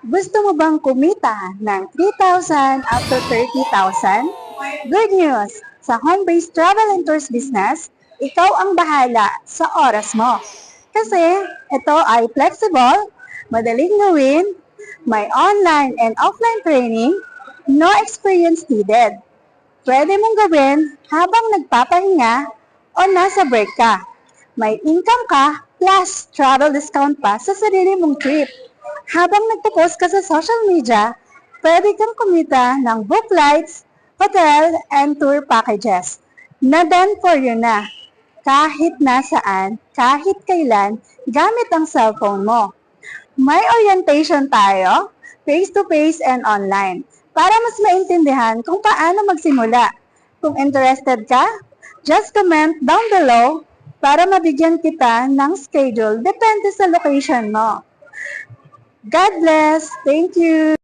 Gusto mo bang kumita ng 3,000 up to 30,000? Good news! Sa home-based travel and tours business, ikaw ang bahala sa oras mo. Kasi ito ay flexible, madaling gawin, may online and offline training, no experience needed. Pwede mong gawin habang nagpapahinga o nasa break ka. May income ka plus travel discount pa sa sarili mong trip. Habang nagpo-post ka sa social media, pwede kang kumita ng book flights, hotel, and tour packages na done for you na. Kahit nasaan, kahit kailan, gamit ang cellphone mo. May orientation tayo, face-to-face and online, para mas maintindihan kung paano magsimula. Kung interested ka, just comment down below para mabigyan kita ng schedule depende sa location mo. God bless! Thank you!